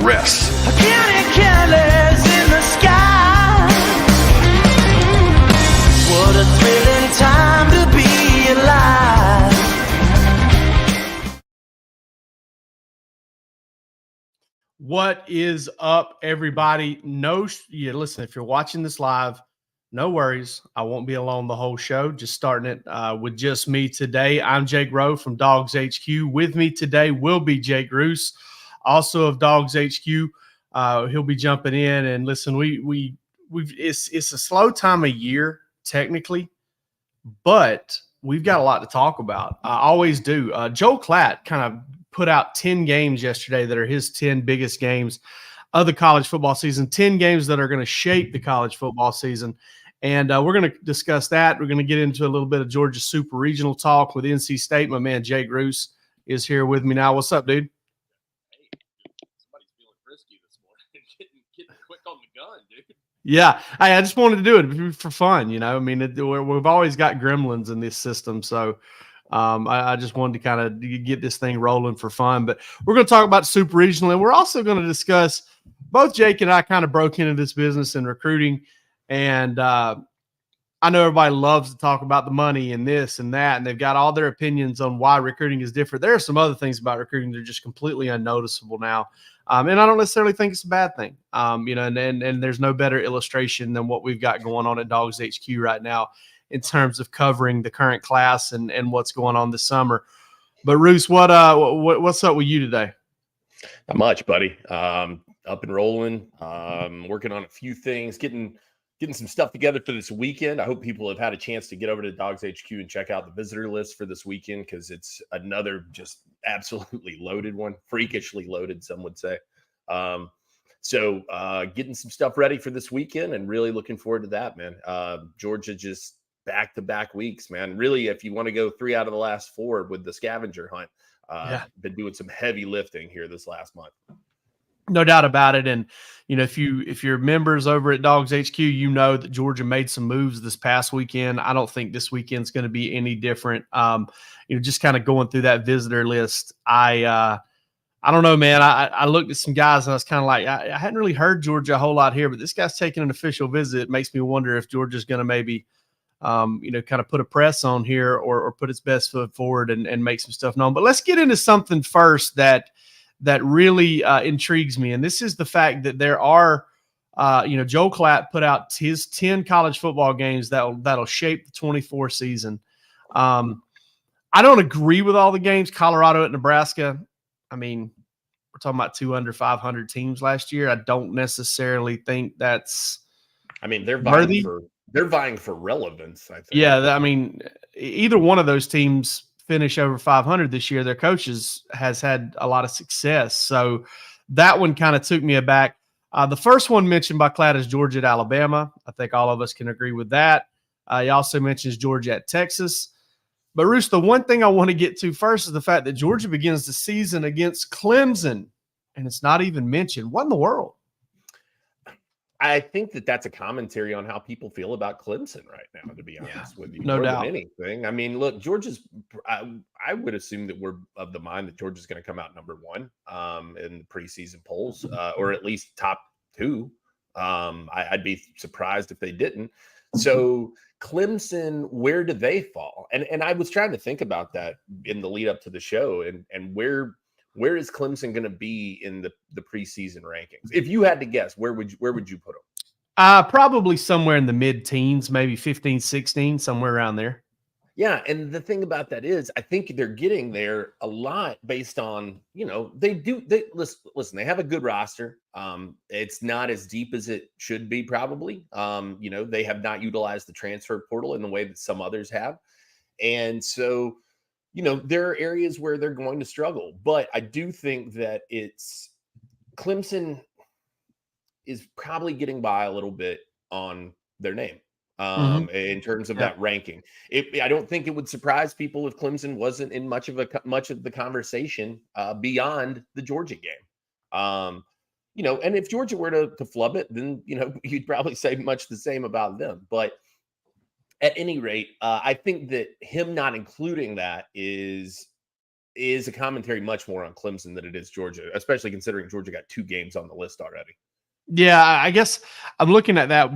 rests. Counting careless in the sky. What a thrilling time to be alive. What is up, everybody? Listen, if you're watching this live, no worries. I won't be alone the whole show. Just starting it with just me today. I'm Jake Rowe from DawgsHQ. With me today will be Jake Roos, also of DawgsHQ. He'll be jumping in. And listen, it's a slow time of year technically, but we've got a lot to talk about. I always do. Joel Klatt kind of put out 10 games yesterday that are his 10 biggest games of the college football season, 10 games that are going to shape the college football season. And we're going to discuss that. We're going to get into a little bit of Georgia Super Regional talk with NC State. My man, Jake Roos, is here with me now. What's up, dude? Hey, somebody's feeling frisky this morning. getting quick on the gun, dude. Yeah. I just wanted to do it for fun, you know. I mean, we've always got gremlins in this system, so I just wanted to kind of get this thing rolling for fun. But we're going to talk about Super Regional, and we're also going to discuss – both Jake and I kind of broke into this business in recruiting, and I know everybody loves to talk about the money and this and that, and they've got all their opinions on why recruiting is different. There are some other things about recruiting that are just completely unnoticeable now. And I don't necessarily think it's a bad thing, and there's no better illustration than what we've got going on at DawgsHQ right now in terms of covering the current class and what's going on this summer. But Roos, what's up with you today? Not much, buddy. Up and rolling, working on a few things, getting some stuff together for this weekend. I hope people have had a chance to get over to DawgsHQ and check out the visitor list for this weekend, because it's another just absolutely loaded one, freakishly loaded, some would say. So getting some stuff ready for this weekend and really looking forward to that, man. Georgia just back-to-back weeks, man. Really, if you want to go 3 out of the last 4 with the scavenger hunt, been doing some heavy lifting here this last month. No doubt about it. And, you know, if you're members over at DawgsHQ, you know that Georgia made some moves this past weekend. I don't think this weekend's going to be any different. Just kind of going through that visitor list. I don't know, man. I looked at some guys and I was kind of like, I hadn't really heard Georgia a whole lot here, but this guy's taking an official visit. It makes me wonder if Georgia's going to maybe, kind of put a press on here or put its best foot forward and make some stuff known. But let's get into something first that really intrigues me. And this is the fact that there are, Joel Klatt put out his 10 college football games that'll shape the 24 season. I don't agree with all the games. Colorado at Nebraska. I mean, we're talking about 2 under 500 teams last year. I don't necessarily think that's they're worthy. They're vying for relevance, I think. Yeah, either one of those teams finish over 500 this year. Their coaches has had a lot of success. So that one kind of took me aback. The first one mentioned by Klatt is Georgia at Alabama. I think all of us can agree with that. He also mentions Georgia at Texas. But Roos, the one thing I want to get to first is the fact that Georgia begins the season against Clemson, and it's not even mentioned. What in the world? I think that's a commentary on how people feel about Clemson right now, to be honest with you. No more doubt. than anything. I mean, look, I would assume that we're of the mind that Georgia's going to come out number 1 in the preseason polls, or at least top 2. I'd be surprised if they didn't. So Clemson, where do they fall? And I was trying to think about that in the lead up to the show, and where is Clemson going to be in the preseason rankings? If you had to guess, where would you put them? Probably somewhere in the mid-teens, maybe 15, 16, somewhere around there. Yeah, and the thing about that is, I think they're getting there a lot based on, they listen, they have a good roster. It's not as deep as it should be, probably. They have not utilized the transfer portal in the way that some others have. And so, there are areas where they're going to struggle, but I do think that Clemson is probably getting by a little bit on their name in terms of that ranking. I don't think it would surprise people if Clemson wasn't in much of the conversation beyond the Georgia game. And if Georgia were to flub it, then, you'd probably say much the same about them. But at any rate, I think that him not including that is is a commentary much more on Clemson than it is Georgia, especially considering Georgia got 2 games on the list already. Yeah, I guess I'm looking at that,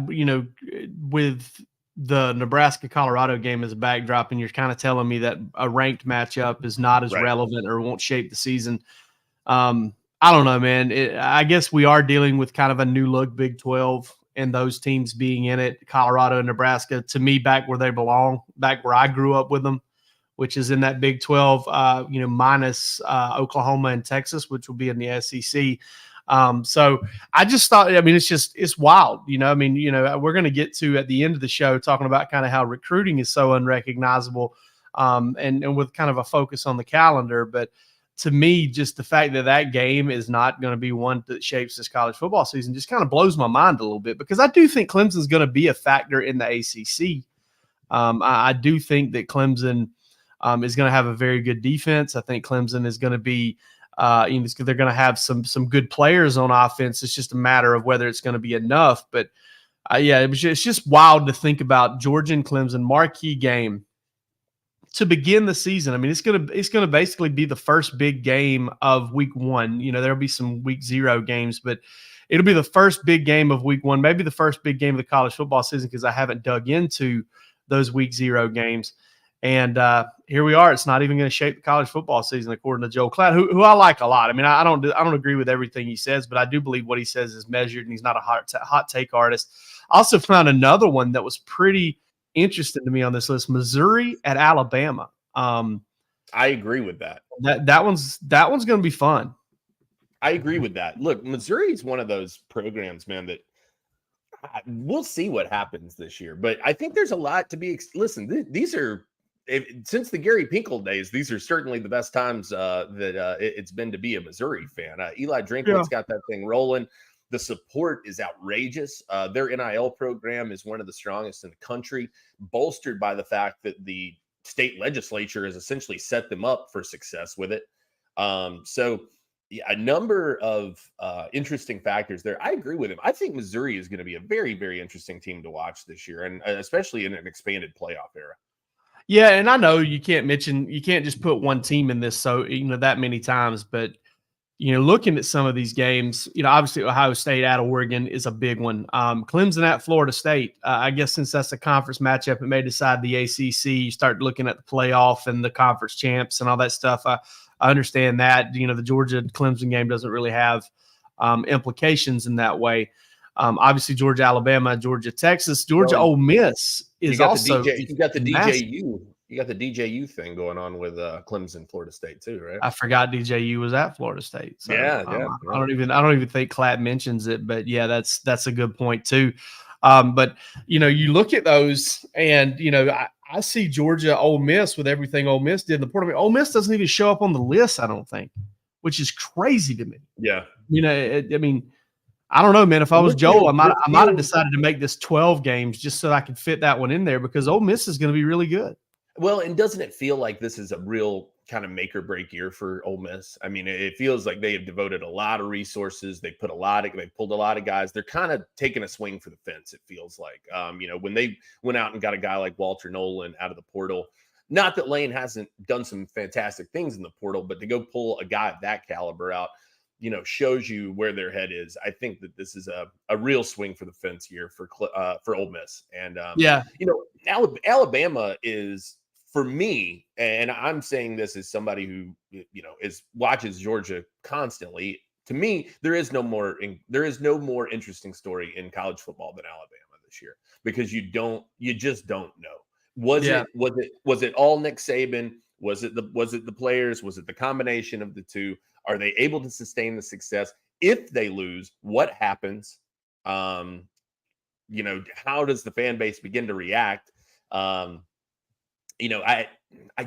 with the Nebraska-Colorado game as a backdrop, and you're kind of telling me that a ranked matchup is not as Right. relevant or won't shape the season. I don't know, man. I guess we are dealing with kind of a new look Big 12 and those teams being in it, Colorado and Nebraska, to me, back where they belong, back where I grew up with them, which is in that Big 12, minus Oklahoma and Texas, which will be in the SEC. So I just thought, it's wild, we're going to get to at the end of the show talking about kind of how recruiting is so unrecognizable, and with kind of a focus on the calendar. But to me, just the fact that game is not going to be one that shapes this college football season just kind of blows my mind a little bit, because I do think Clemson's going to be a factor in the ACC. I do think that Clemson is going to have a very good defense. I think Clemson is going to be, they're going to have some good players on offense. It's just a matter of whether it's going to be enough. But it's just wild to think about Georgia and Clemson marquee game to begin the season. It's going to basically be the first big game of week 1. There'll be some week 0 games, but it'll be the first big game of week 1, maybe the first big game of the college football season, because I haven't dug into those week 0 games. And here we are. It's not even going to shape the college football season, according to Joel Klatt, who I like a lot. I don't agree with everything he says, but I do believe what he says is measured, and he's not a hot take artist. I also found another one that was pretty interesting to me on this list: Missouri at Alabama. I agree with that. That one's going to be fun. I agree with that. Look, Missouri is one of those programs, man, that we'll see what happens this year. But I think there's a lot to be. Listen, these are. Since the Gary Pinkel days, these are certainly the best times that it's been to be a Missouri fan. Eli Drinkwitz's got that thing rolling. The support is outrageous. Their NIL program is one of the strongest in the country, bolstered by the fact that the state legislature has essentially set them up for success with it. A number of interesting factors there. I agree with him. I think Missouri is going to be a very, very interesting team to watch this year, and especially in an expanded playoff era. Yeah, and I know you can't just put one team in this that many times, but looking at some of these games, obviously Ohio State at Oregon is a big one. Clemson at Florida State. I guess since that's a conference matchup, it may decide the ACC. You start looking at the playoff and the conference champs and all that stuff. I understand that. The Georgia Clemson game doesn't really have implications in that way. Obviously, Georgia, Alabama, Georgia, Texas, Georgia, Ole Miss is also. You got the DJU. You got the DJU thing going on with Clemson, Florida State too, right? I forgot DJU was at Florida State. So, yeah. I don't even think Klatt mentions it, but yeah, that's a good point too. But you look at those, and I see Georgia, Ole Miss with everything Ole Miss did in the portal. Ole Miss doesn't even show up on the list, I don't think, which is crazy to me. Yeah, I don't know, man. If I was Joel, I might have decided to make this 12 games just so I could fit that one in there, because Ole Miss is going to be really good. Well, and doesn't it feel like this is a real kind of make or break year for Ole Miss? It feels like they have devoted a lot of resources. They pulled a lot of guys. They're kind of taking a swing for the fence, it feels like. When they went out and got a guy like Walter Nolan out of the portal, not that Lane hasn't done some fantastic things in the portal, but to go pull a guy of that caliber out, shows you where their head is. I think that this is a real swing for the fence year for Ole Miss. And, Alabama is, for me, and I'm saying this as somebody who, watches Georgia constantly. To me, there is no more interesting story in college football than Alabama this year, because you just don't know. Was it all Nick Saban? Was it the players? Was it the combination of the two? Are they able to sustain the success? If they lose, what happens? How does the fan base begin to react? I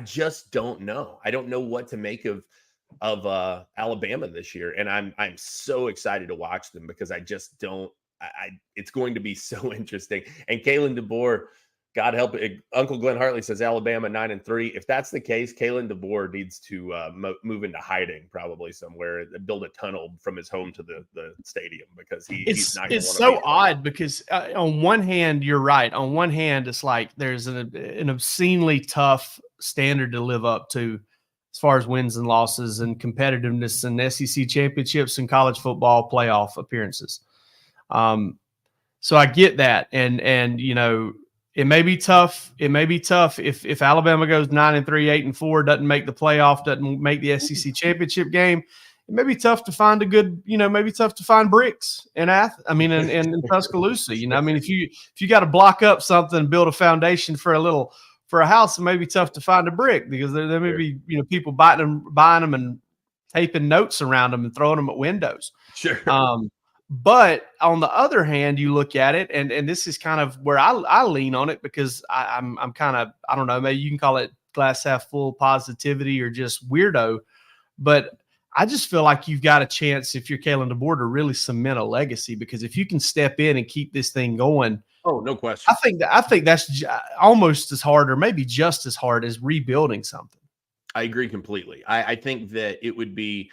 just don't know. I don't know what to make of Alabama this year, and I'm so excited to watch them, because I just don't. It's going to be so interesting. And Kalen DeBoer, God help it, Uncle Glenn Hartley says Alabama 9-3. If that's the case, Kalen DeBoer needs to move into hiding, probably somewhere, build a tunnel from his home to the stadium, because he's not. It's so odd, because on one hand, you're right. On one hand, it's like there's an obscenely tough standard to live up to, as far as wins and losses and competitiveness and SEC championships and college football playoff appearances. So I get that. And, you know, it may be tough. It may be tough if Alabama goes 9-3, 8-4, doesn't make the playoff, doesn't make the SEC championship game. It may be tough to find a good, you know, maybe tough to find bricks in in Tuscaloosa. You know, I mean, if you got to block up something and build a foundation for a house, it may be tough to find a brick because there may be, you know, people buying them and taping notes around them and throwing them at windows. Sure. But on the other hand, you look at it, and this is kind of where I lean on it because I'm kind of, I don't know, maybe you can call it glass half full positivity or just weirdo, but I just feel like you've got a chance if you're Kalen DeBoer to really cement a legacy, because if you can step in and keep this thing going, oh, no question. I think that's almost as hard, or maybe just as hard as rebuilding something. I agree completely. I think that it would be.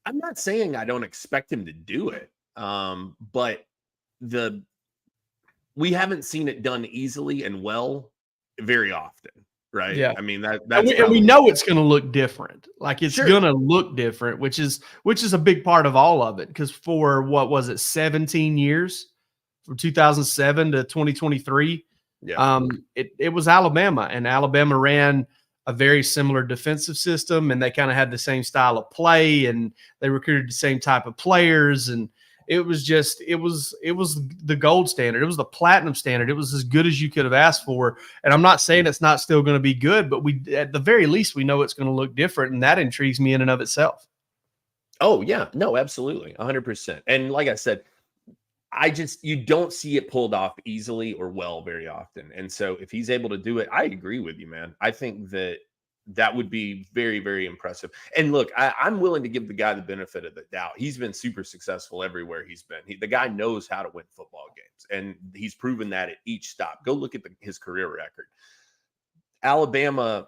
I'm not saying I don't expect him to do it, but we haven't seen it done easily and well very often, right? Yeah. I mean that's and we know it's going to look different. Like it's Sure. going to look different, which is a big part of all of it. Because for what was it, 17 years, from 2007 to 2023, it was Alabama, and Alabama ran a very similar defensive system, and they kind of had the same style of play, and they recruited the same type of players. And it was the gold standard. It was the platinum standard. It was as good as you could have asked for. And I'm not saying it's not still going to be good, but at the very least, we know it's going to look different. And that intrigues me in and of itself. Oh yeah, no, absolutely. 100%. And like I said, you don't see it pulled off easily or well very often. And so if he's able to do it, I agree with you, man. I think that would be very, very impressive. And look, I'm willing to give the guy the benefit of the doubt. He's been super successful everywhere he's been. The guy knows how to win football games, and he's proven that at each stop. Go look at his career record. Alabama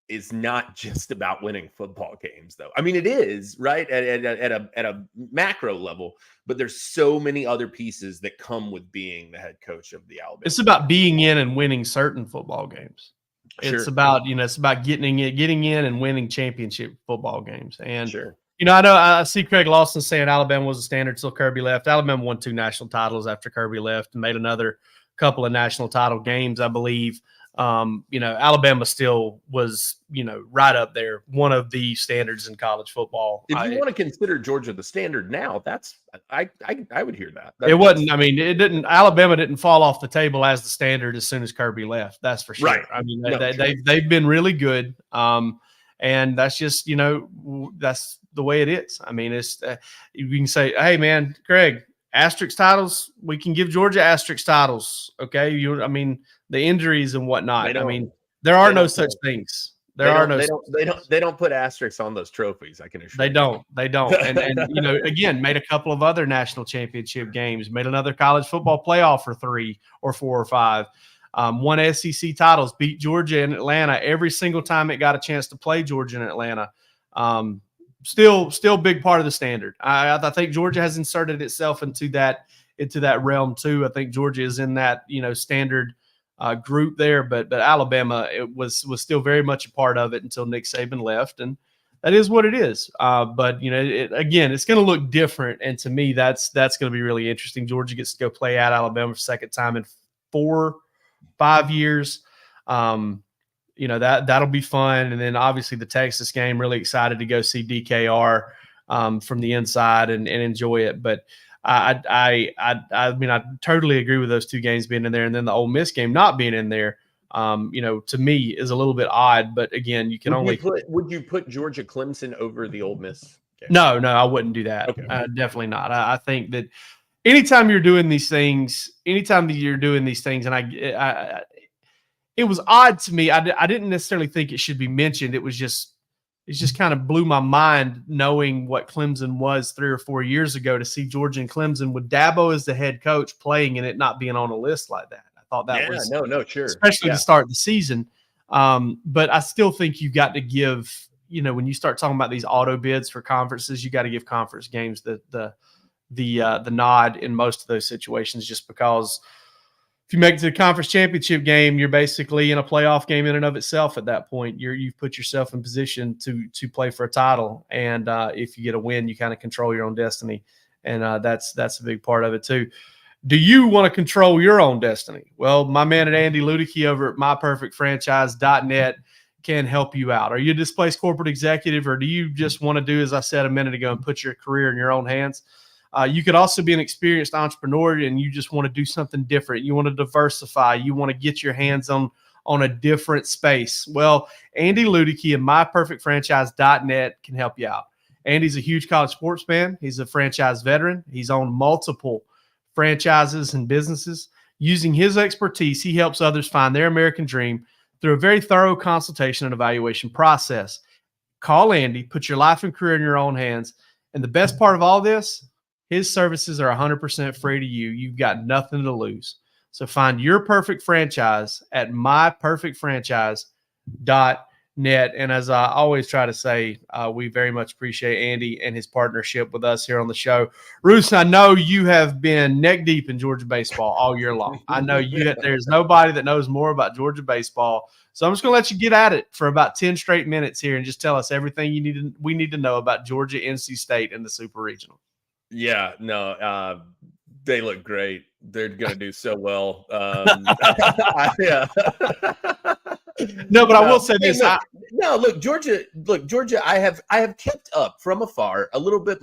is not just about winning football games, though. I mean, it is, right, at a macro level, but there's so many other pieces that come with being the head coach of the Alabama. It's about being in and winning certain football games. Sure. It's about, you know, it's about getting in and winning championship football games. And sure. You know, I see Craig Lawson saying Alabama was a standard till Kirby left. Alabama won 2 national titles after Kirby left and made another couple of national title games, I believe. You know, Alabama still was, you know, right up there, one of the standards in college football. If you want to consider Georgia the standard now, I would hear that. It wasn't. I mean, it didn't. Alabama didn't fall off the table as the standard as soon as Kirby left. That's for sure. Right. I mean, they've been really good. And that's just, you know, that's the way it is. I mean, it's you can say, hey man, Craig, asterisk titles, we can give Georgia asterisk titles. Okay. I mean, the injuries and whatnot. I mean, there are no such things. They don't put asterisks on those trophies. I can assure you. They don't. And you know, again, made a couple of other national championship games, made another college football playoff for 3 or 4 or 5, won SEC titles, beat Georgia and Atlanta every single time it got a chance to play Georgia and Atlanta. Still big part of the standard. I think Georgia has inserted itself into that realm too. I think Georgia is in that, you know, standard group there, but Alabama, it was still very much a part of it until Nick Saban left, and that is what it is. But you know, again, it's going to look different, and to me, that's going to be really interesting. Georgia gets to go play at Alabama for second time in 4-5 years. You know, that'll be fun, and then obviously the Texas game. Really excited to go see DKR from the inside and enjoy it, but. I mean, I totally agree with those 2 games being in there, and then the Ole Miss game not being in there. You know, to me is a little bit odd, but again, you can would you put Georgia Clemson over the Ole Miss game? No, I wouldn't do that. Okay. Definitely not. I think that anytime you're doing these things, and it was odd to me. I didn't necessarily think it should be mentioned. It just kind of blew my mind knowing what Clemson was 3 or 4 years ago, to see Georgia and Clemson with Dabo as the head coach playing and it not being on a list like that. I thought that was sure, especially to start the season. But I still think you've got to give, you know, when you start talking about these auto bids for conferences, you got to give conference games the nod in most of those situations, just because if you make it to the conference championship game, you're basically in a playoff game in and of itself. At that point, you've put yourself in position to play for a title, and if you get a win, you kind of control your own destiny, and that's a big part of it too. Do you want to control your own destiny? Well, my man at Andy Ludicky over at myperfectfranchise.net can help you out. Are you a displaced corporate executive, or do you just want to do, as I said a minute ago, and put your career in your own hands? You could also be an experienced entrepreneur and you just want to do something different. You want to diversify. You want to get your hands on a different space. Well, Andy Ludicky and myperfectfranchise.net can help you out. Andy's a huge college sports fan. He's a franchise veteran. He's owned multiple franchises and businesses. Using his expertise, he helps others find their American dream through a very thorough consultation and evaluation process. Call Andy, put your life and career in your own hands. And the best part of all this, his services are 100% free to you. You've got nothing to lose. So find your perfect franchise at myperfectfranchise.net. And as I always try to say, we very much appreciate Andy and his partnership with us here on the show. Roos, I know you have been neck deep in Georgia baseball all year long. I know there's nobody that knows more about Georgia baseball. So I'm just going to let you get at it for about 10 straight minutes here and just tell us everything we need to know about Georgia, NC State, and the Super Regional. Yeah, no, they look great. They're going to do so well. Yeah. No, but I will say this. Look, Georgia. I have kept up from afar a little bit,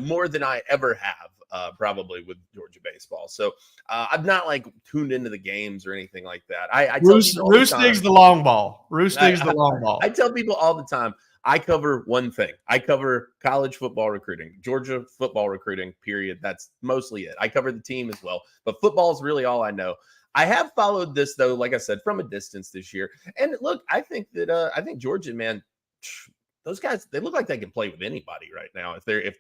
more than I ever have, probably with Georgia baseball. So I'm not like tuned into the games or anything like that. Roos digs the long ball. Roos digs the long ball. I tell people all the time, I cover one thing. I cover college football recruiting, Georgia football recruiting, period. That's mostly it. I cover the team as well, but football is really all I know. I have followed this, though, like I said, from a distance this year. And look, I think Georgia, man, those guys, they look like they can play with anybody right now if those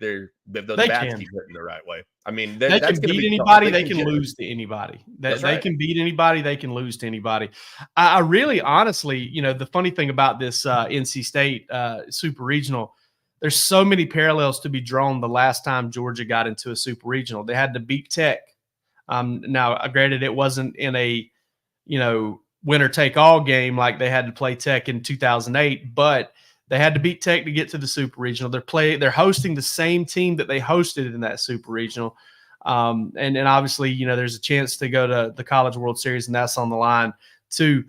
bats keep hitting the right way. I mean, they can beat anybody. They can lose to anybody. They can beat anybody. They can lose to anybody. I really, honestly, the funny thing about this NC State Super Regional, there's so many parallels to be drawn. The last time Georgia got into a Super Regional, they had to beat Tech. Now, granted, it wasn't in a winner take all game like they had to play Tech in 2008, but they had to beat Tech to get to the Super Regional. They're hosting the same team that they hosted in that Super Regional. And obviously, there's a chance to go to the College World Series, and that's on the line too.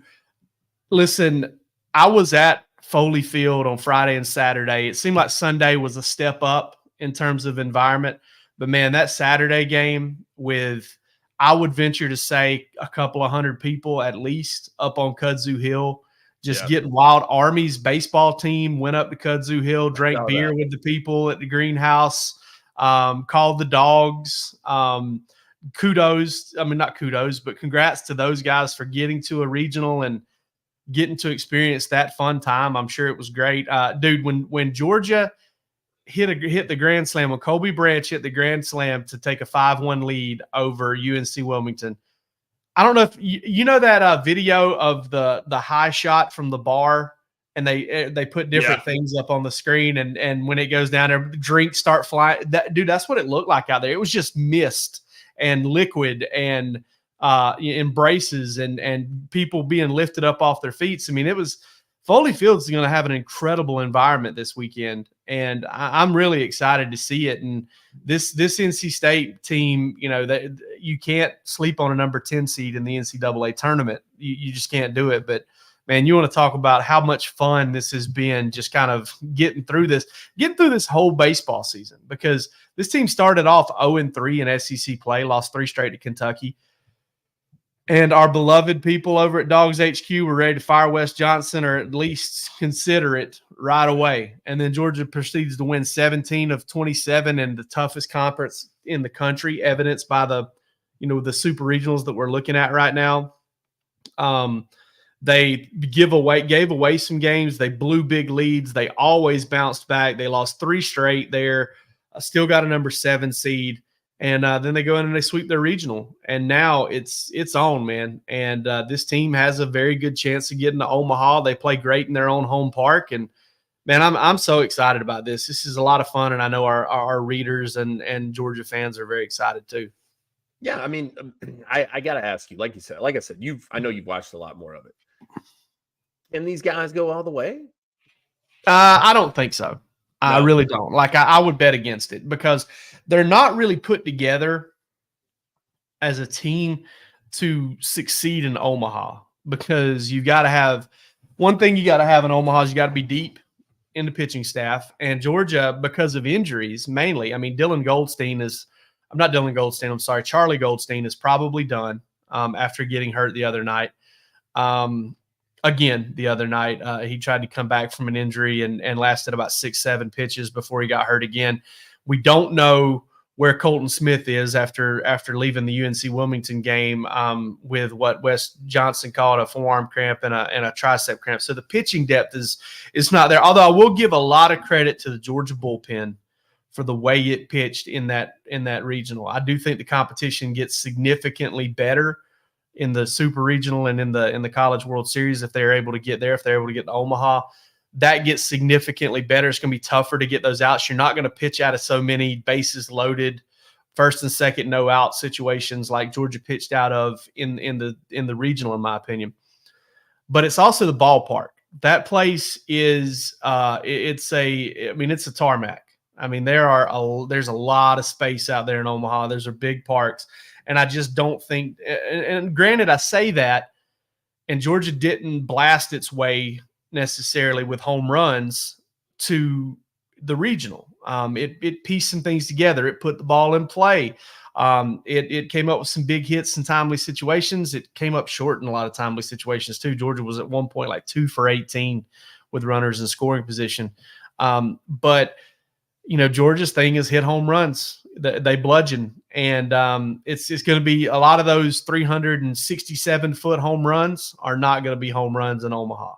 Listen, I was at Foley Field on Friday and Saturday. It seemed like Sunday was a step up in terms of environment. But, man, that Saturday game with, I would venture to say, a couple of hundred people at least up on Kudzu Hill, just getting wild. Army's baseball team went up to Kudzu Hill, drank beer with the people at the greenhouse, called the dogs. Kudos. I mean, not kudos, but congrats to those guys for getting to a regional and getting to experience that fun time. I'm sure it was great. Dude, when Georgia hit the grand slam, when Colby Branch hit the grand slam to take a 5-1 lead over UNC Wilmington, I don't know if you know that video of the high shot from the bar, and they put different things up on the screen, and when it goes down there, drinks start flying. Dude, that's what it looked like out there. It was just mist and liquid and embraces and people being lifted up off their feet. I mean, it was Foley Field's going to have an incredible environment this weekend, and I'm really excited to see it. And this NC State team, you can't sleep on a number 10 seed in the NCAA tournament. You just can't do it. But, man, you want to talk about how much fun this has been, just kind of getting through this whole baseball season, because this team started off 0-3 in SEC play, lost 3 straight to Kentucky. And our beloved people over at DawgsHQ were ready to fire Wes Johnson, or at least consider it right away. And then Georgia proceeds to win 17 of 27 in the toughest conference in the country, evidenced by the Super Regionals that we're looking at right now. They gave away some games. They blew big leads. They always bounced back. They lost 3 straight there. Still got a number 7 seed. And then they go in and they sweep their regional. And now it's on, man. And this team has a very good chance of getting to Omaha. They play great in their own home park. And, man, I'm so excited about this. This is a lot of fun, and I know our readers and Georgia fans are very excited too. Yeah, I mean, I got to ask you, like I said, I know you've watched a lot more of it. Can these guys go all the way? I don't think so. I No. really don't. Like I would bet against it because they're not really put together as a team to succeed in Omaha, because you got to have one thing you got to have in Omaha is you got to be deep in the pitching staff. And Georgia, because of injuries mainly, I mean, I'm sorry, Charlie Goldstein is probably done after getting hurt the other night. Again, the other night, he tried to come back from an injury and lasted about 6-7 pitches before he got hurt again. We don't know where Colton Smith is after leaving the UNC Wilmington game with what Wes Johnson called a forearm cramp and a tricep cramp. So the pitching depth is not there. Although I will give a lot of credit to the Georgia bullpen for the way it pitched in that regional. I do think the competition gets significantly better in the Super Regional and in the College World Series if they're able to get there, if they're able to get to Omaha. That gets significantly better. It's going to be tougher to get those outs. You're not going to pitch out of so many bases loaded, first and second no out situations like Georgia pitched out of in the regional, in my opinion. But it's also the ballpark. That place is it's a tarmac. I mean, there's a lot of space out there in Omaha. Those are big parks, and I just don't think. And granted, I say that, and Georgia didn't blast its way necessarily with home runs to the regional. It pieced some things together. It put the ball in play. It came up with some big hits in timely situations. It came up short in a lot of timely situations too. Georgia was at one point like 2 for 18 with runners in scoring position. But Georgia's thing is hit home runs. They bludgeon, and it's going to be a lot of those 367-foot home runs are not going to be home runs in Omaha.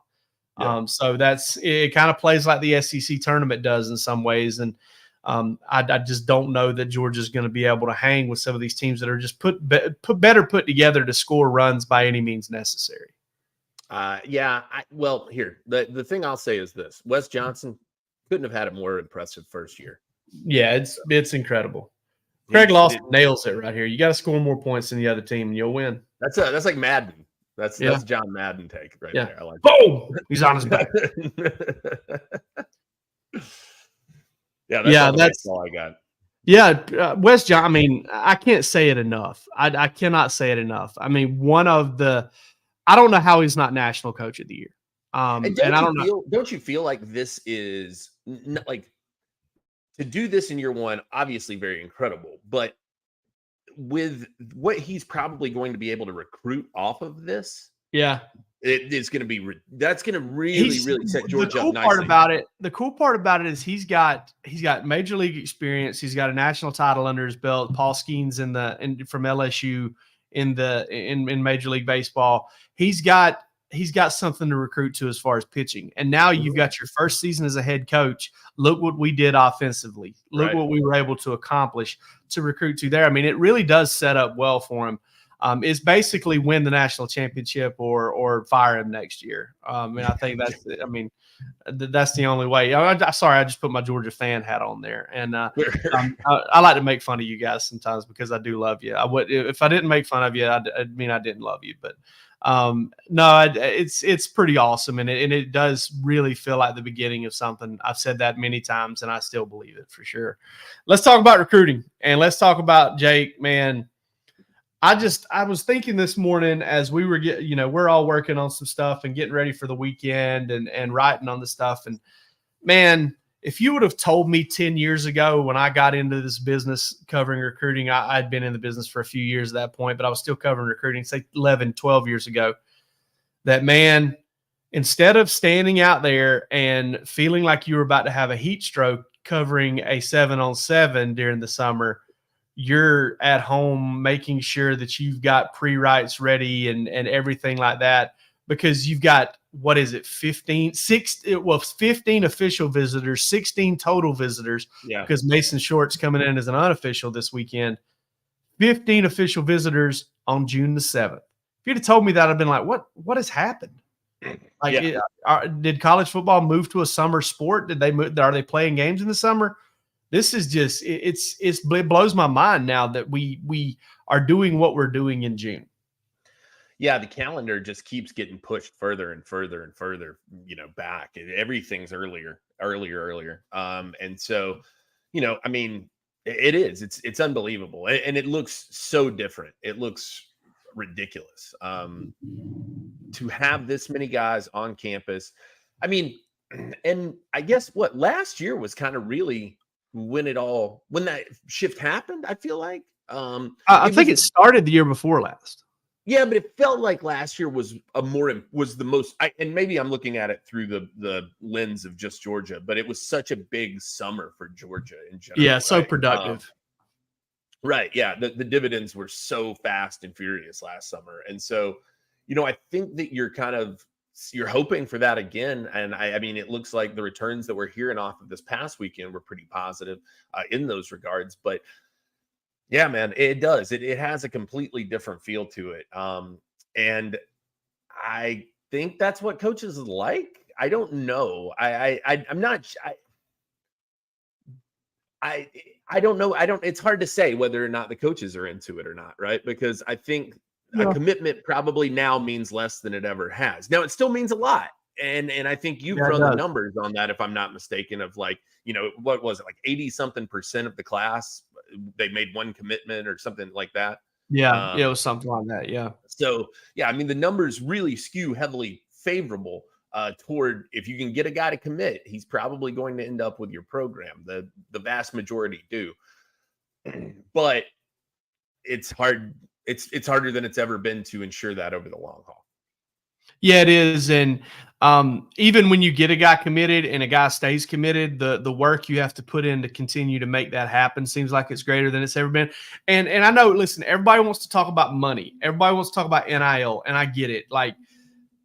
Yeah. So it kind of plays like the SEC tournament does in some ways. And I just don't know that Georgia's going to be able to hang with some of these teams that are just better put together to score runs by any means necessary. Here, the thing I'll say is this: Wes Johnson couldn't have had a more impressive first year. Yeah, it's incredible. Craig Lawson nails it right here. You got to score more points than the other team, and you'll win. That's like Madden. That's John Madden take right there. I like boom! He's on his back. That's all I got. Yeah, Wes John. I mean, I can't say it enough. I cannot say it enough. I mean, I don't know how he's not National Coach of the Year. And I don't know. Don't you feel like this is like to do this in year one? Obviously, very incredible, but with what he's probably going to be able to recruit off of this, it's going to be that's going to really set Georgia up nicely. The cool part about it is he's got major league experience. He's got a national title under his belt. Paul Skeens from LSU in Major League Baseball. He's got something to recruit to as far as pitching. And now you've got your first season as a head coach. Look what we did offensively. Look what we were able to accomplish to recruit to there. I mean, it really does set up well for him. It's basically win the national championship or fire him next year. And I think that's the only way. Sorry, I just put my Georgia fan hat on there. And I like to make fun of you guys sometimes because I do love you. If I didn't make fun of you, I'd mean I didn't love you. But no, it's pretty awesome, and it does really feel like the beginning of something. I've said that many times, and I still believe it for sure. Let's talk about recruiting, and let's talk about Jake. Man, I was thinking this morning as we were we're all working on some stuff and getting ready for the weekend and writing on the stuff, and man, if you would have told me 10 years ago when I got into this business covering recruiting, I'd been in the business for a few years at that point, but I was still covering recruiting, say 11, 12 years ago, that, man, instead of standing out there and feeling like you were about to have a heat stroke covering a 7-on-7 during the summer, you're at home making sure that you've got pre-writes ready and everything like that, because you've got, 15 official visitors, 16 total visitors, because Mason Short's coming in as an unofficial this weekend. 15 official visitors on June the 7th. If you'd have told me that, I'd been like, what has happened? Did college football move to a summer sport? Did they move? Are they playing games in the summer? This is just it blows my mind now that we are doing what we're doing in June. Yeah, the calendar just keeps getting pushed further and further and further, back. Everything's earlier. And so, I mean, it is. It's unbelievable, and it looks so different. It looks ridiculous. To have this many guys on campus, I mean, and I guess what last year was kind of really when that shift happened. I feel like I think it started the year before last. Yeah, but it felt like last year was the most. And maybe I'm looking at it through the lens of just Georgia, but it was such a big summer for Georgia in general. Yeah, so right? productive. Right. Yeah, the dividends were so fast and furious last summer, and so I think that you're hoping for that again. And I mean, it looks like the returns that we're hearing off of this past weekend were pretty positive in those regards, but. Yeah, man, it does. It has a completely different feel to it. And I think that's what coaches like. I don't know. I'm not. I don't know. It's hard to say whether or not the coaches are into it or not, right? Because I think a commitment probably now means less than it ever has. Now it still means a lot. And I think you've run the numbers on that, if I'm not mistaken, of like, what was it, like 80-something% of the class, they made one commitment or something like that. Yeah, it was something like that. Yeah. So, yeah, I mean, the numbers really skew heavily favorable toward if you can get a guy to commit, he's probably going to end up with your program. The vast majority do. But it's hard. It's harder than it's ever been to ensure that over the long haul. Yeah, it is. And even when you get a guy committed and a guy stays committed, the work you have to put in to continue to make that happen seems like it's greater than it's ever been. And I know, listen, everybody wants to talk about money. Everybody wants to talk about NIL, and I get it. Like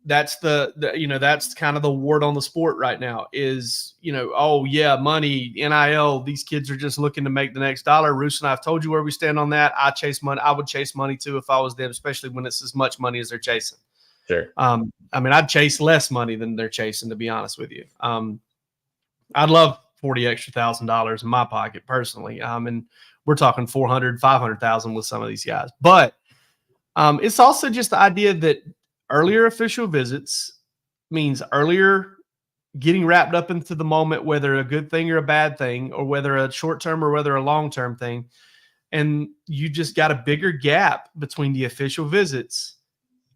that's that's kind of the word on the sport right now is, oh yeah, money, NIL, these kids are just looking to make the next dollar. Roos and I have told you where we stand on that. I chase money. I would chase money too if I was them, especially when it's as much money as they're chasing. Sure. I mean, I'd chase less money than they're chasing, to be honest with you. I'd love $40,000 extra in my pocket personally. And we're talking 400, 500,000 with some of these guys, but it's also just the idea that earlier official visits means earlier getting wrapped up into the moment, whether a good thing or a bad thing, or whether a short-term or whether a long-term thing. And you just got a bigger gap between the official visits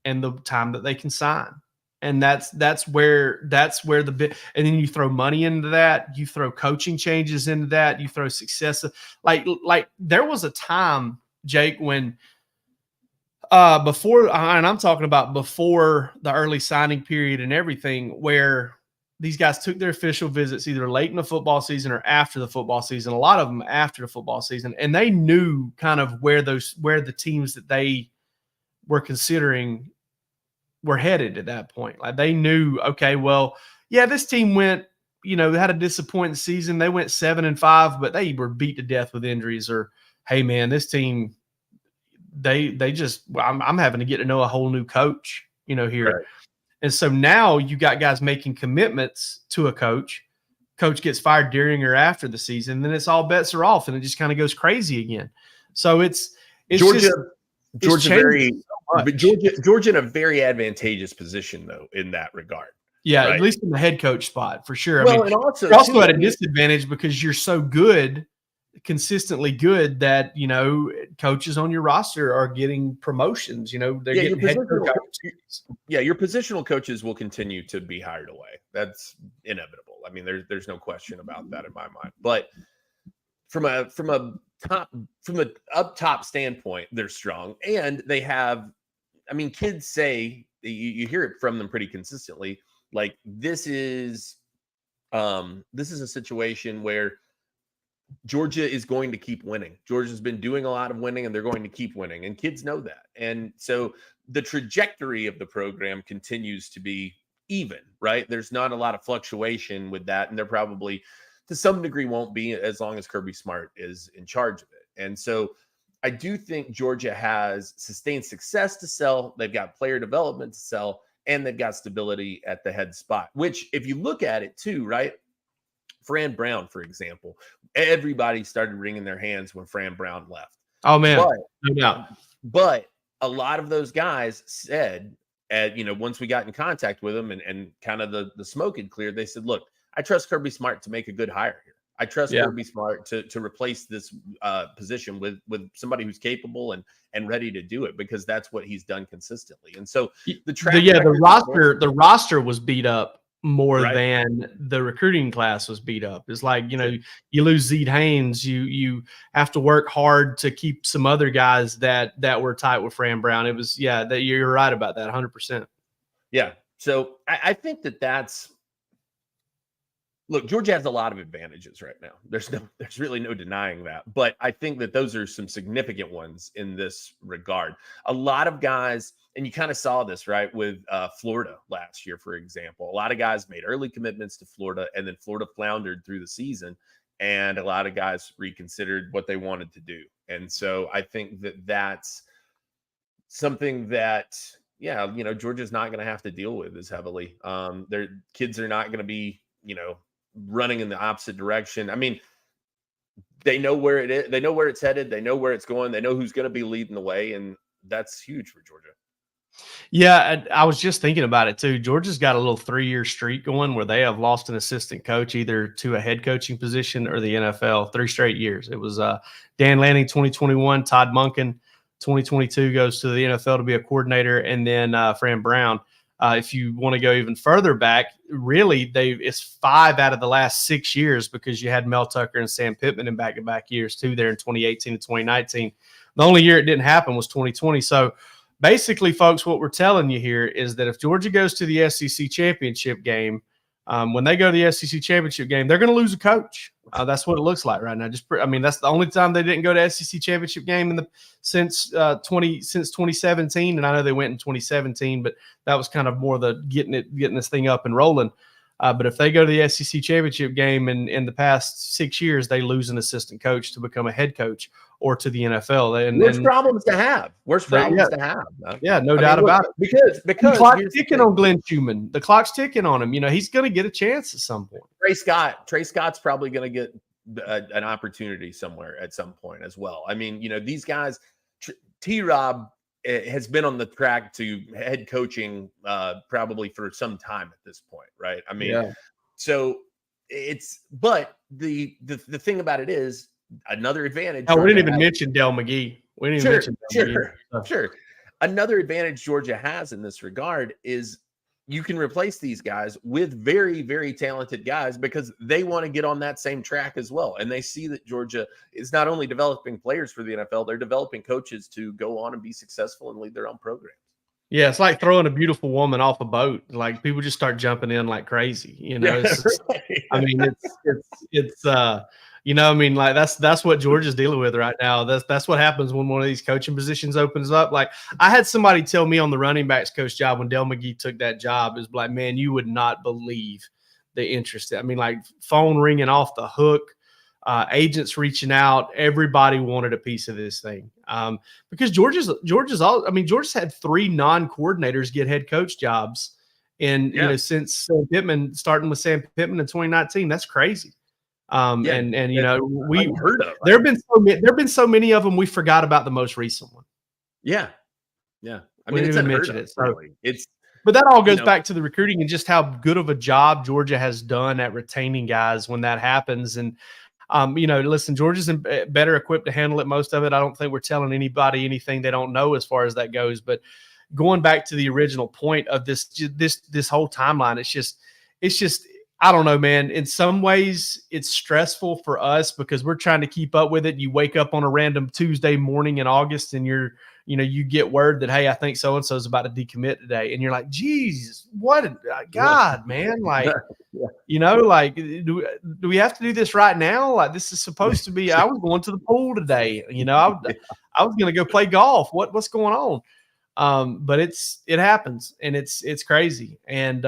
and the time that they can sign. And that's where the bit, and then you throw money into that, you throw coaching changes into that, you throw success. Like there was a time, Jake, when before, and I'm talking about before the early signing period and everything, where these guys took their official visits either late in the football season or after the football season, a lot of them after the football season, and they knew kind of where the teams that they were considering were headed at that point. Like they knew, okay, well, yeah, this team went, they had a disappointing season. They went 7-5, but they were beat to death with injuries. Or, hey man, this team, I'm having to get to know a whole new coach, here. Right. And so now you got guys making commitments to a coach. Coach gets fired during or after the season, then it's all bets are off, and it just kind of goes crazy again. So it's Georgia in a very advantageous position though in that regard. Yeah, right? At least in the head coach spot for sure. Well, I mean, and also you're also at a disadvantage because you're so good, consistently good, that coaches on your roster are getting promotions. They're getting head coaches. Yeah, your positional coaches will continue to be hired away. That's inevitable. I mean, there's no question about that in my mind. But from a up top standpoint, they're strong, and they have. I mean, kids say you hear it from them pretty consistently. Like this is a situation where Georgia is going to keep winning. Georgia's been doing a lot of winning, and they're going to keep winning, and kids know that. And so the trajectory of the program continues to be even, right? There's not a lot of fluctuation with that, and there probably to some degree won't be as long as Kirby Smart is in charge of it. And so I do think Georgia has sustained success to sell. They've got player development to sell, and they've got stability at the head spot, which if you look at it too, right? Fran Brown, for example, everybody started wringing their hands when Fran Brown left. Oh man, But, no doubt. But a lot of those guys said, once we got in contact with them and kind of the smoke had cleared, they said, look, I trust Kirby Smart to make a good hire here. I trust Kirby Smart to replace this position with somebody who's capable and ready to do it, because that's what he's done consistently. And so the roster was beat up more than the recruiting class was beat up. It's like, you lose Zeke Haynes, you have to work hard to keep some other guys that were tight with Fran Brown. It was, that you're right about that 100%. Yeah. So I think that's, look, Georgia has a lot of advantages right now. There's really no denying that. But I think that those are some significant ones in this regard. A lot of guys, and you kind of saw this, right, with Florida last year, for example. A lot of guys made early commitments to Florida, and then Florida floundered through the season, and a lot of guys reconsidered what they wanted to do. And so I think that that's something that, Georgia's not going to have to deal with as heavily. Their kids are not going to be, running in the opposite direction. I mean, they know where it is. They know where it's headed. They know where it's going. They know who's going to be leading the way. And that's huge for Georgia. Yeah, I was just thinking about it too. Georgia's got a little 3-year streak going where they have lost an assistant coach either to a head coaching position or the NFL 3 straight years. It was Dan Lanning 2021, Todd Monken 2022 goes to the NFL to be a coordinator, and then Fran Brown. If you want to go even further back, really, it's 5 out of the last 6 years, because you had Mel Tucker and Sam Pittman in back-to-back years too, there in 2018 and 2019. The only year it didn't happen was 2020. So basically, folks, what we're telling you here is that if Georgia goes to the SEC championship game, when they go to the SEC championship game, they're going to lose a coach. That's what it looks like right now. That's the only time they didn't go to SEC championship game since 2017, and I know they went in 2017, but that was kind of more the getting this thing up and rolling. But if they go to the SEC championship game in the past 6 years, they lose an assistant coach to become a head coach or to the NFL. Worst problems to have. Yeah, no doubt about it. Because the clock's ticking on Glenn Schumann. The clock's ticking on him. He's going to get a chance at some point. Trey Scott's probably going to get an opportunity somewhere at some point as well. I mean, these guys, T-Rob has been on the track to head coaching probably for some time at this point, right? I mean, so but the thing about it is another advantage. Oh, we didn't even mention Del McGee. Sure. Another advantage Georgia has in this regard is you can replace these guys with very, very talented guys, because they want to get on that same track as well. And they see that Georgia is not only developing players for the NFL, they're developing coaches to go on and be successful and lead their own programs. Yeah, it's like throwing a beautiful woman off a boat. Like, people just start jumping in like crazy. That's what Georgia's dealing with right now. That's what happens when one of these coaching positions opens up. Like, I had somebody tell me on the running backs coach job when Del McGee took that job, is like, man, you would not believe the interest. I mean, like, phone ringing off the hook, agents reaching out. Everybody wanted a piece of this thing because Georgia's had 3 non-coordinators get head coach jobs, since Sam Pittman, starting with Sam Pittman in 2019. That's crazy. We heard of. There have been so many of them we forgot about the most recent one. Yeah. I mean, we didn't mention it. So really. But that all goes back to the recruiting and just how good of a job Georgia has done at retaining guys when that happens. And listen, Georgia's better equipped to handle it. Most of it, I don't think we're telling anybody anything they don't know as far as that goes. But going back to the original point of this whole timeline, it's just. I don't know, man. In some ways, it's stressful for us because we're trying to keep up with it. You wake up on a random Tuesday morning in August and you get word that, hey, I think so-and-so is about to decommit today. And you're like, geez, what God, man. Like, do we have to do this right now? Like, this is supposed to be, I was going to the pool today. I was going to go play golf. What's going on? But it happens, and it's crazy. And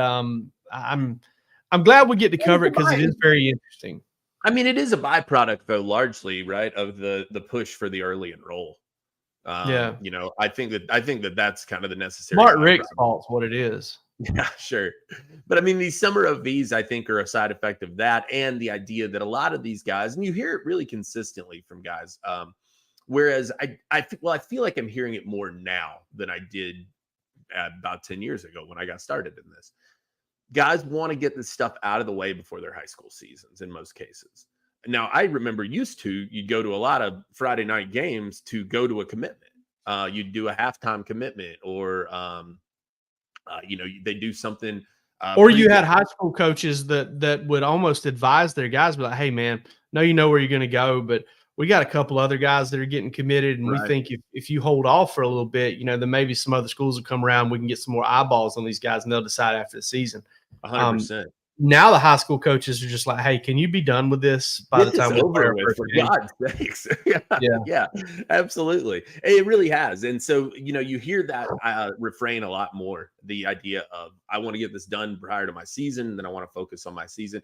I'm glad we get to cover it because it is very interesting. I mean, it is a byproduct, though, largely, right, of the push for the early enroll. I think that that's kind of the necessary. Smart Rick's fault is what it is. Yeah, sure. But I mean, these summer OVs, I think, are a side effect of that, and the idea that a lot of these guys, and you hear it really consistently from guys. Whereas I feel like I'm hearing it more now than I did about 10 years ago when I got started in this. Guys want to get this stuff out of the way before their high school seasons in most cases. Now, I remember you'd go to a lot of Friday night games to go to a commitment. You'd do a halftime commitment, or they do something. Or you had high school coaches that would almost advise their guys, be like, "Hey, man, you know where you're going to go, but we got a couple other guys that are getting committed, and we think if you hold off for a little bit, then maybe some other schools will come around. We can get some more eyeballs on these guys, and they'll decide after the season." 100%. Now the high school coaches are just like, "Hey, can you be done with this by the time we're over with? For God's sakes!" Yeah, absolutely. It really has, and so you hear that refrain a lot more. The idea of, I want to get this done prior to my season, then I want to focus on my season.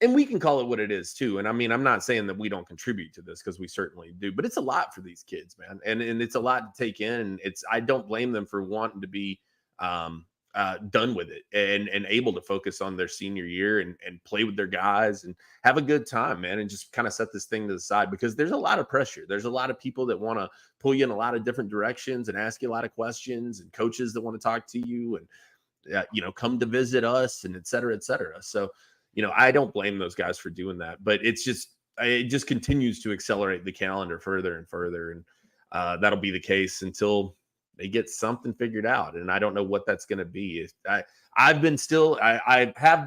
And we can call it what it is too. And I mean, I'm not saying that we don't contribute to this, because we certainly do, but it's a lot for these kids, man. And it's a lot to take in. I don't blame them for wanting to be done with it and able to focus on their senior year and play with their guys and have a good time, man. And just kind of set this thing to the side, because there's a lot of pressure. There's a lot of people that want to pull you in a lot of different directions and ask you a lot of questions, and coaches that want to talk to you and, come to visit us, and et cetera, et cetera. So, I don't blame those guys for doing that, but it just continues to accelerate the calendar further and further. And that'll be the case until they get something figured out. And I don't know what that's going to be. I have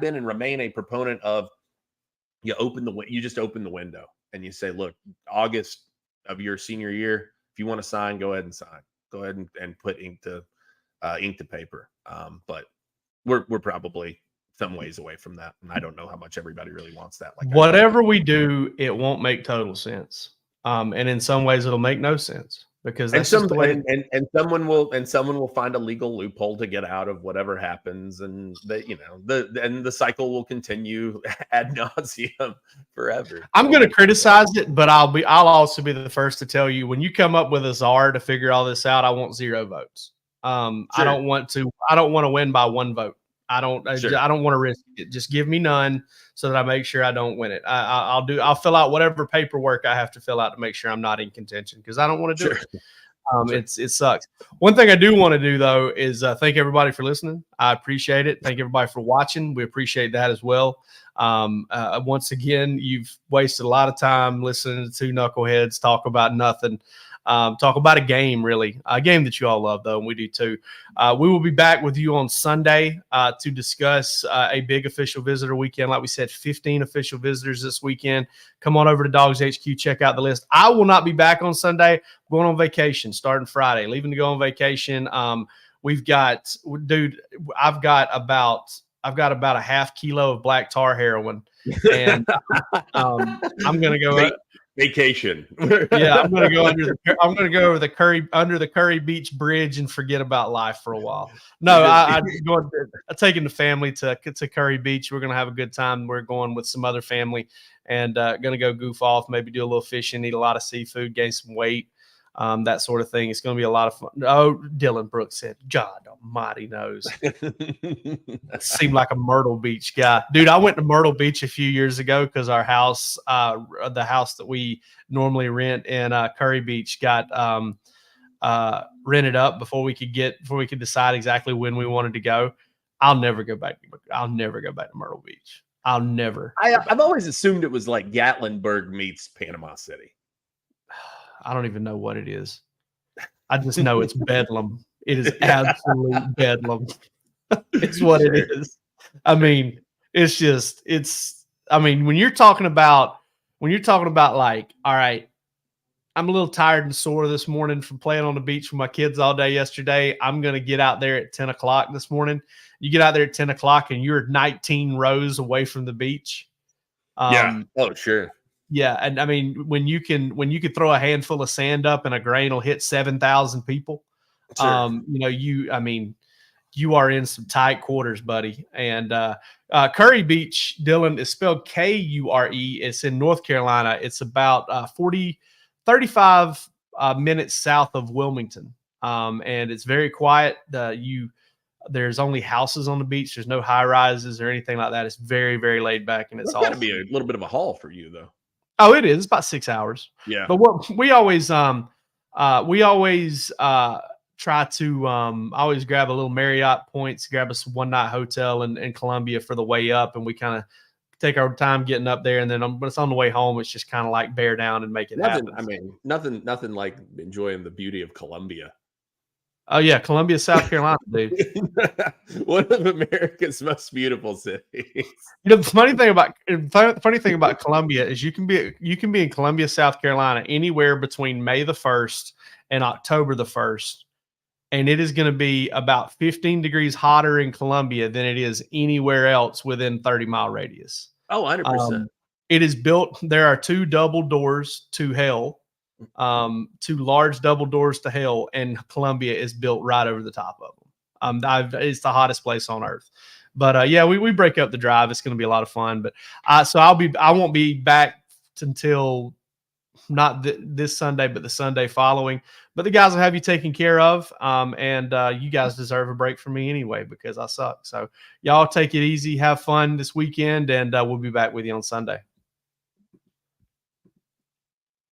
been and remain a proponent of, you just open the window and you say, look, August of your senior year, if you want to sign, go ahead and sign. Go ahead and put ink to paper. But we're probably some ways away from that, and I don't know how much everybody really wants that. Like, whatever we do, it won't make total sense, and in some ways, it'll make no sense, because that's just the way. And someone will find a legal loophole to get out of whatever happens, and the cycle will continue ad nauseum forever. I'm going to criticize it, but I'll also be the first to tell you, when you come up with a czar to figure all this out, I want 0 votes. Sure. I don't want to win by 1 vote. I don't want to risk it. Just give me none so that I make sure I don't win it. I'll fill out whatever paperwork I have to fill out to make sure I'm not in contention, because I don't want to do it. It sucks. One thing I do want to do, though, is thank everybody for listening. I appreciate it. Thank everybody for watching. We appreciate that as well. Once again, you've wasted a lot of time listening to two knuckleheads talk about nothing. Talk about a game, really. A game that you all love, though, and we do too. We will be back with you on Sunday to discuss a big official visitor weekend. Like we said, 15 official visitors this weekend. Come on over to DawgsHQ, check out the list. I will not be back on Sunday. I'm going on vacation starting Friday, leaving to go on vacation. I've got about a half kilo of black tar heroin, and I'm going to go vacation. Yeah, I'm going to go over the Curry Beach Bridge and forget about life for a while. No, I'm taking the family to Curry Beach. We're going to have a good time. We're going with some other family, and going to go goof off, maybe do a little fishing, eat a lot of seafood, gain some weight, that sort of thing. It's going to be a lot of fun. Oh, Dylan Brooks said, God almighty knows. Seemed like a Myrtle Beach guy. Dude, I went to Myrtle Beach a few years ago because our house, the house that we normally rent in Curry Beach, got rented up before we could decide exactly when we wanted to go. I'll never go back to Myrtle Beach. I'll never. I've always assumed it was like Gatlinburg meets Panama City. I don't even know what it is. I just know it's bedlam. It is absolute bedlam. It's what it is. I mean, when you're talking about like, all right, I'm a little tired and sore this morning from playing on the beach with my kids all day yesterday. I'm going to get out there at 10 o'clock this morning. You get out there at 10 o'clock and you're 19 rows away from the beach. Yeah. Oh, sure. Yeah, and I mean, when you could throw a handful of sand up and a grain will hit 7,000 people, sure. You are in some tight quarters, buddy. And Curry Beach, Dylan, is spelled Kure. It's in North Carolina. It's about 35 minutes south of Wilmington, and it's very quiet. There's only houses on the beach. There's no high rises or anything like that. It's very, very laid back, and it's got to awesome. be a little bit of a haul for you, though. Oh, it is. It's about 6 hours. Yeah. But what we always try to always grab a little Marriott points, grab us a one-night hotel in Columbia for the way up, and we kind of take our time getting up there, and then when it's on the way home, it's just kind of like bear down and make it happen. I mean, nothing like enjoying the beauty of Columbia. Oh yeah, Columbia, South Carolina, dude. One of America's most beautiful cities. You know, the funny thing about Columbia is you can be in Columbia, South Carolina, anywhere between May the 1st and October the 1st, and it is going to be about 15 degrees hotter in Columbia than it is anywhere else within 30-mile radius. Oh, 100%. It is built. There are 2 double doors to hell, 2 large double doors to hell, and Columbia is built right over the top of them. It's the hottest place on earth. But yeah, we break up the drive. It's going to be a lot of fun. But I won't be back until not this Sunday, but the Sunday following. But the guys will have you taken care of. And you guys deserve a break from me anyway, because I suck. So y'all take it easy, have fun this weekend, and we'll be back with you on Sunday.